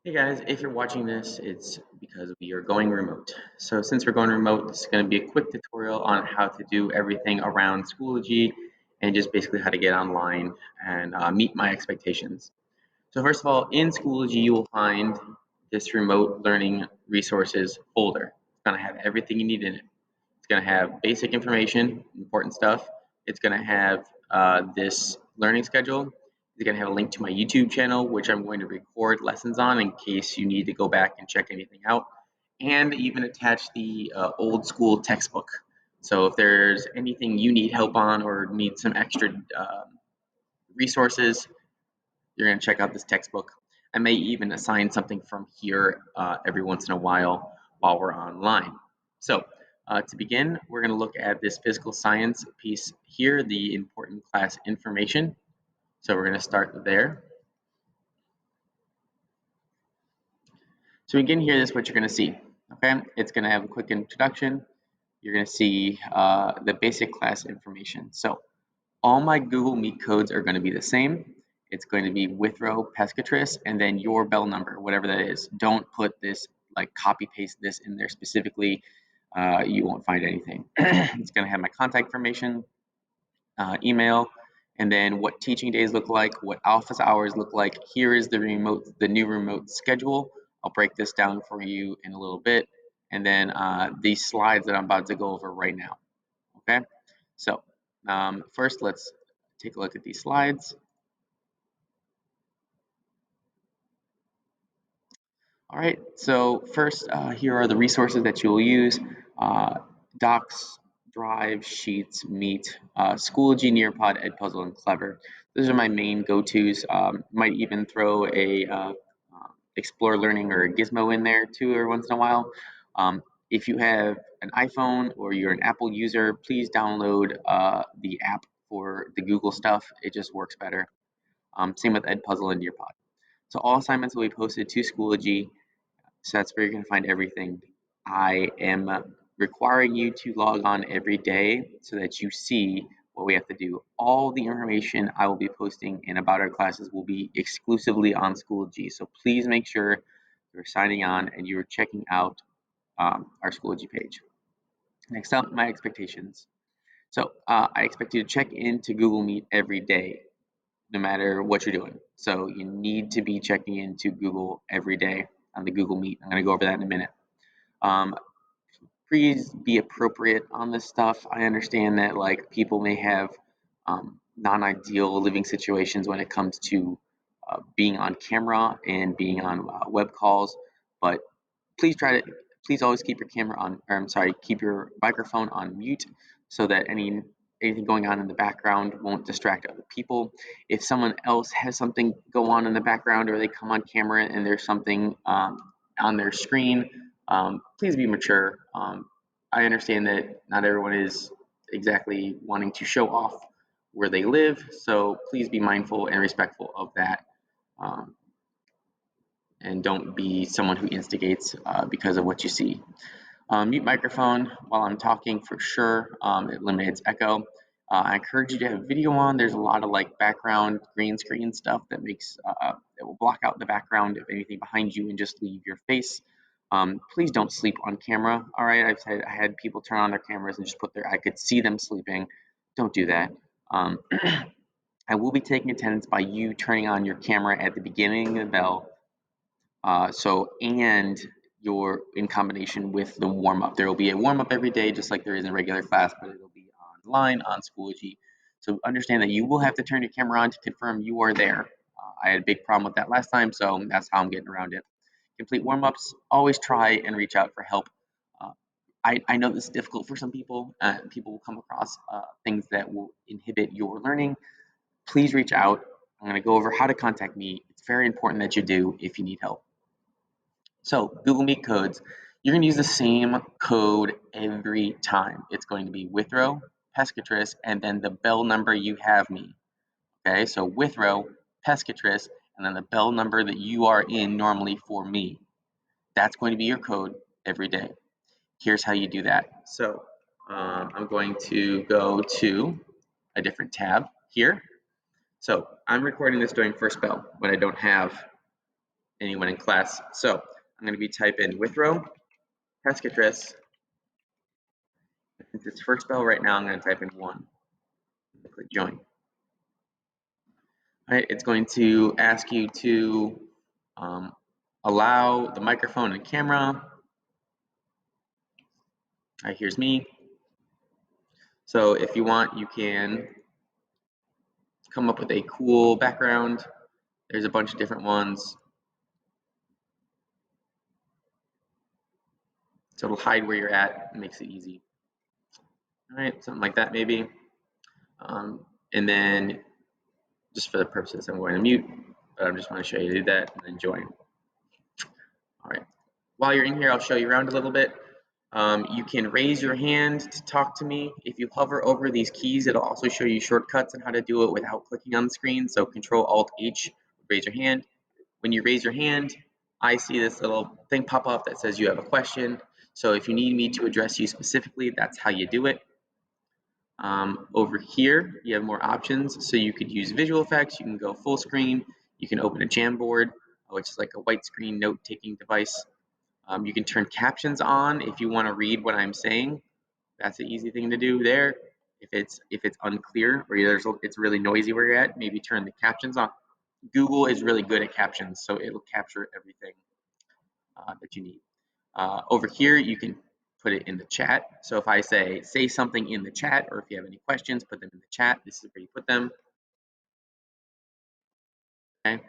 Hey guys, if you're watching this, it's because we are going remote. So since we're going remote, this is going to be a quick tutorial on how to do everything around Schoology and just basically how to get online and meet my expectations. So first of all, in Schoology, you will find this remote learning resources folder. It's going to have everything you need in it. It's going to have basic information, important stuff. It's going to have this learning schedule. It's going to have a link to my YouTube channel, which I'm going to record lessons on in case you need to go back and check anything out, and even attach the old school textbook. So if there's anything you need help on or need some extra resources, you're going to check out this textbook. I may even assign something from here every once in a while we're online. So to begin, we're going to look at this physical science piece here, the important class information. So we're going to start there. So again, here is what you're going to see. Okay, it's going to have a quick introduction. You're going to see the basic class information. So all my Google Meet codes are going to be the same. It's going to be Withrow, Pescatris, and then your bell number, whatever that is. Don't put this, like copy paste this in there specifically. You won't find anything. It's going to have my contact information, email, and then what teaching days look like, what office hours look like. Here is the new remote schedule. I'll break this down for you in a little bit, and then these slides that I'm about to go over right now. Okay, so first let's take a look at these slides. All right, so first here are the resources that you will use. Docs, Drive, Sheets, Meet, Schoology, Nearpod, Edpuzzle, and Clever. Those are my main go-tos. Might even throw a Explore Learning or a Gizmo in there too every once in a while. If you have an iPhone or you're an Apple user, please download the app for the Google stuff. It just works better. Same with Edpuzzle and Nearpod. So all assignments will be posted to Schoology. So that's where you're going to find everything. I am requiring you to log on every day so that you see what we have to do. All the information I will be posting in about our classes will be exclusively on Schoology. So please make sure you're signing on and you're checking out our Schoology page. Next up, my expectations. So I expect you to check into Google Meet every day, no matter what you're doing. So you need to be checking into Google every day on the Google Meet. I'm going to go over that in a minute. Um, Please be appropriate on this stuff. I understand that like people may have non-ideal living situations when it comes to being on camera and being on web calls, but please try to please always keep your camera on, or I'm sorry, keep your microphone on mute so that anything going on in the background won't distract other people. If someone else has something go on in the background or they come on camera and there's something on their screen, please be mature. I understand that not everyone is exactly wanting to show off where they live, so please be mindful and respectful of that. Um, and don't be someone who instigates because of what you see. Mute microphone while I'm talking for sure. It eliminates echo. I encourage you to have video on. There's a lot of like background green screen stuff that makes that will block out the background of anything behind you and just leave your face. Please don't sleep on camera. All right, I had people turn on their cameras and just I could see them sleeping. Don't do that. I will be taking attendance by you turning on your camera at the beginning of the bell. And you're in combination with the warm up. There will be a warm up every day, just like there is in regular class, but it'll be online on Schoology. So understand that you will have to turn your camera on to confirm you are there. I had a big problem with that last time, so that's how I'm getting around it. Complete warm ups. Always try and reach out for help. Uh, I know this is difficult for some people. People will come across things that will inhibit your learning. Please reach out. I'm going to go over how to contact me. It's very important that you do if you need help. So Google Meet codes, you're going to use the same code every time. It's going to be Withrow, Pescatris, and then the bell number you have me. Okay, so Withrow, Pescatris, and then the bell number that you are in normally for me. That's going to be your code every day. Here's how you do that. So I'm going to go to a different tab here. So I'm recording this during first bell when I don't have anyone in class. So I'm going to be typing Withrow, task address. Since it's first bell right now, I'm going to type in 1. Click join. All right, it's going to ask you to allow the microphone and camera. All right, here's me. So if you want, you can come up with a cool background. There's a bunch of different ones. So it'll hide where you're at and makes it easy. All right, something like that maybe. And then just for the purposes, I'm going to mute, but I just want to show you to do that and then join. All right, while you're in here, I'll show you around a little bit. You can raise your hand to talk to me. If you hover over these keys, it'll also show you shortcuts on how to do it without clicking on the screen. So Control-Alt-H, raise your hand. When you raise your hand, I see this little thing pop up that says you have a question. So if you need me to address you specifically, that's how you do it. Over here, you have more options. So you could use visual effects. You can go full screen. You can open a Jamboard, which is like a white screen note-taking device. You can turn captions on if you want to read what I'm saying. That's an easy thing to do there. If it's unclear or it's really noisy where you're at, maybe turn the captions on. Google is really good at captions, so it'll capture everything that you need. Over here, you can put it in the chat. So if I say something in the chat, or if you have any questions, put them in the chat. This is where you put them. Okay.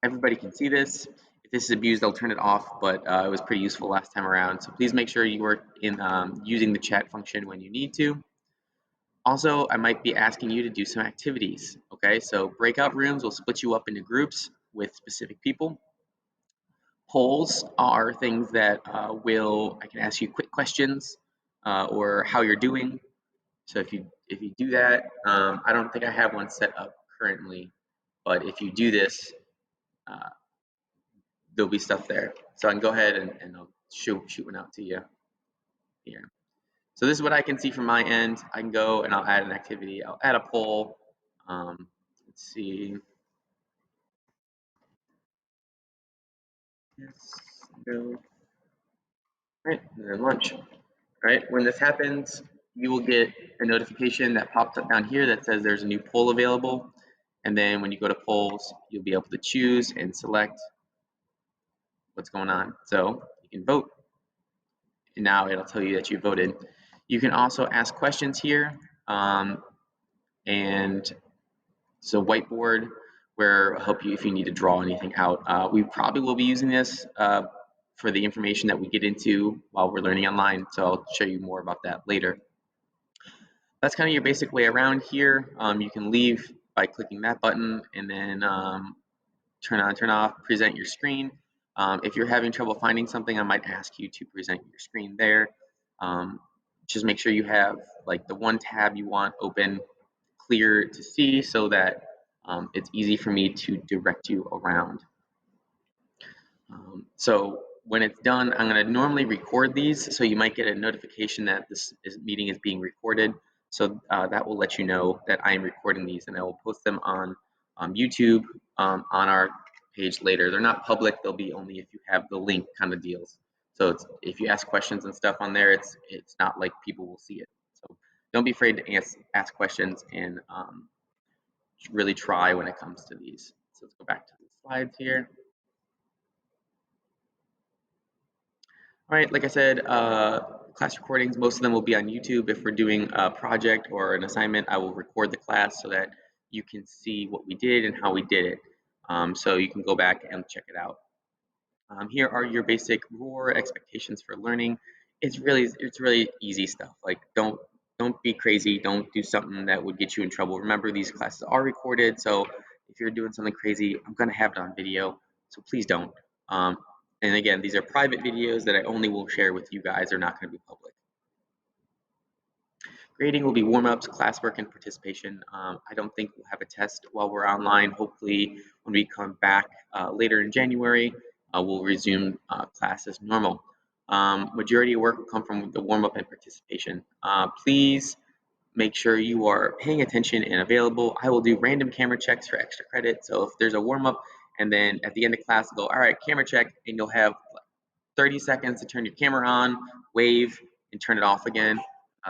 Everybody can see this. If this is abused, I'll turn it off, but it was pretty useful last time around. So please make sure you are using the chat function when you need to. Also, I might be asking you to do some activities. Okay, so breakout rooms will split you up into groups with specific people. Polls are things that I can ask you quick questions or how you're doing. So if you do that, I don't think I have one set up currently, but if you do this, there'll be stuff there. So I can go ahead and I'll shoot one out to you here. So this is what I can see from my end. I can go and I'll add an activity. I'll add a poll. Let's see. Yes, go. Right, and then lunch. Right, when this happens, you will get a notification that pops up down here that says there's a new poll available. And then when you go to polls, you'll be able to choose and select what's going on. So you can vote. And now it'll tell you that you voted. You can also ask questions here. And so whiteboard where I'll help you if you need to draw anything out. We probably will be using this for the information that we get into while we're learning online. So I'll show you more about that later. That's kind of your basic way around here. You can leave by clicking that button and then turn on, turn off, present your screen. If you're having trouble finding something, I might ask you to present your screen there. Just make sure you have like the one tab you want open clear to see so that it's easy for me to direct you around. So when it's done, I'm going to normally record these, so you might get a notification that this meeting is being recorded. So that will let you know that I am recording these, and I will post them on YouTube on our page later. They're not public; they'll be only if you have the link kind of deals. So if you ask questions and stuff on there, it's not like people will see it. So don't be afraid to ask questions and really try when it comes to these. So let's go back to the slides here. All right, like I said, class recordings, most of them will be on YouTube. If we're doing a project or an assignment, I will record the class so that you can see what we did and how we did it. So you can go back and check it out. Here are your basic ROAR expectations for learning. It's really easy stuff. Like don't be crazy. Don't do something that would get you in trouble. Remember, these classes are recorded, so if you're doing something crazy, I'm gonna have it on video. So please don't. And again, these are private videos that I only will share with you guys. They're not going to be public. Grading will be warm-ups, classwork, and participation. I don't think we'll have a test while we're online. Hopefully, when we come back later in January, we'll resume class as normal. Majority of work will come from the warm-up and participation. Please make sure you are paying attention and available. I will do random camera checks for extra credit. So if there's a warm-up And then at the end of class, go, all right, camera check, and you'll have 30 seconds to turn your camera on, wave, and turn it off again.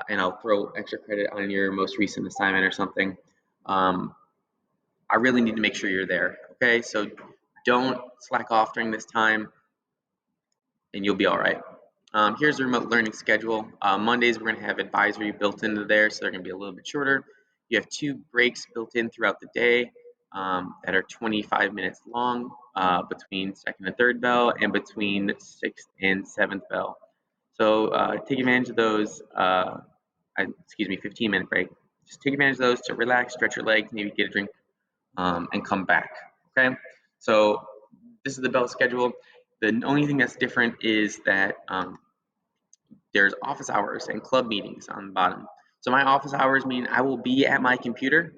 And I'll throw extra credit on your most recent assignment or something. I really need to make sure you're there. Okay, so don't slack off during this time, and you'll be all right. Here's the remote learning schedule. Mondays, we're going to have advisory built into there, so they're going to be a little bit shorter. You have 2 breaks built in throughout the day that are 25 minutes long between second and third bell and between sixth and seventh bell. So take advantage of those, 15-minute break. Just take advantage of those to relax, stretch your legs, maybe get a drink, and come back. Okay, so this is the bell schedule. The only thing that's different is that there's office hours and club meetings on the bottom. So my office hours mean I will be at my computer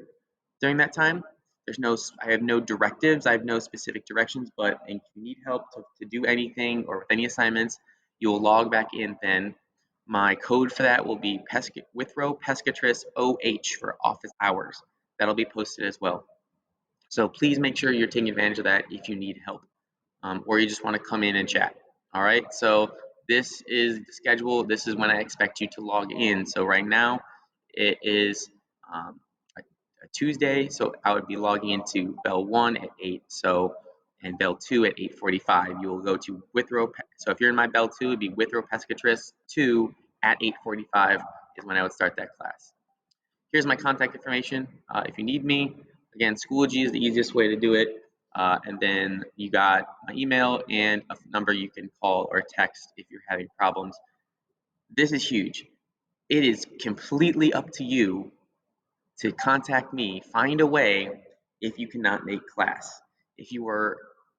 during that time. I have no directives, I have no specific directions, but if you need help to do anything or with any assignments, you will log back in then. My code for that will be Withrow Pescatris OH for office hours. That'll be posted as well. So please make sure you're taking advantage of that if you need help, or you just want to come in and chat. All right, so this is the schedule. This is when I expect you to log in. So right now it is a Tuesday, so I would be logging into bell 1 at 8, and bell 2 at 8:45. You will go to Withrow. So if you're in my bell 2, it'd be Withrow Pescatris 2 at 8:45 is when I would start that class. Here's my contact information. If you need me, again, Schoology is the easiest way to do it. And then you got my email and a number you can call or text if you're having problems. This is huge. It is completely up to you to contact me. Find a way if you cannot make class. If you are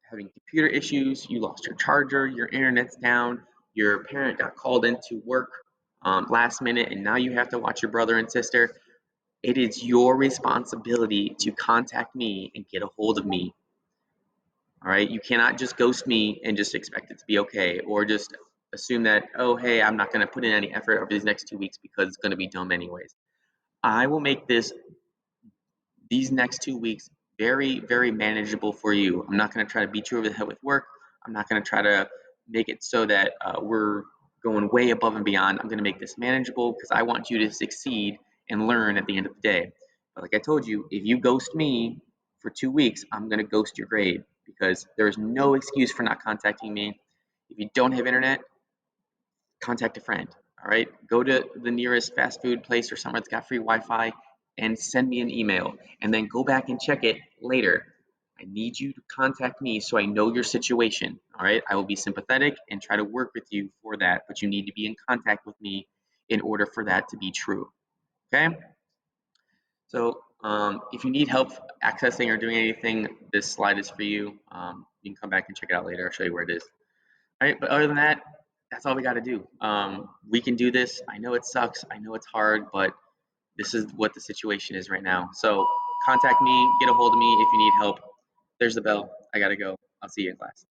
having computer issues, you lost your charger, your internet's down, your parent got called into work last minute, and now you have to watch your brother and sister. It is your responsibility to contact me and get a hold of me. All right. You cannot just ghost me and just expect it to be okay, or just assume that, oh, hey, I'm not going to put in any effort over these next 2 weeks because it's going to be dumb anyways. I will make these next 2 weeks very, very manageable for you. I'm not going to try to beat you over the head with work. I'm not going to try to make it so that we're going way above and beyond. I'm going to make this manageable because I want you to succeed and learn at the end of the day. But like I told you, if you ghost me for 2 weeks, I'm going to ghost your grade because there's no excuse for not contacting me. If you don't have internet, contact a friend. All right, go to the nearest fast food place or somewhere that's got free Wi-Fi and send me an email, and then go back and check it later. I need you to contact me so I know your situation. All right, I will be sympathetic and try to work with you for that, but you need to be in contact with me in order for that to be true. Okay, so if you need help accessing or doing anything, this slide is for you. You can come back and check it out later. I'll show you where it is. All right, but other than that, that's all we got to do. We can do this. I know it sucks. I know it's hard, but this is what the situation is right now. So contact me, get a hold of me if you need help. There's the bell. I got to go. I'll see you in class.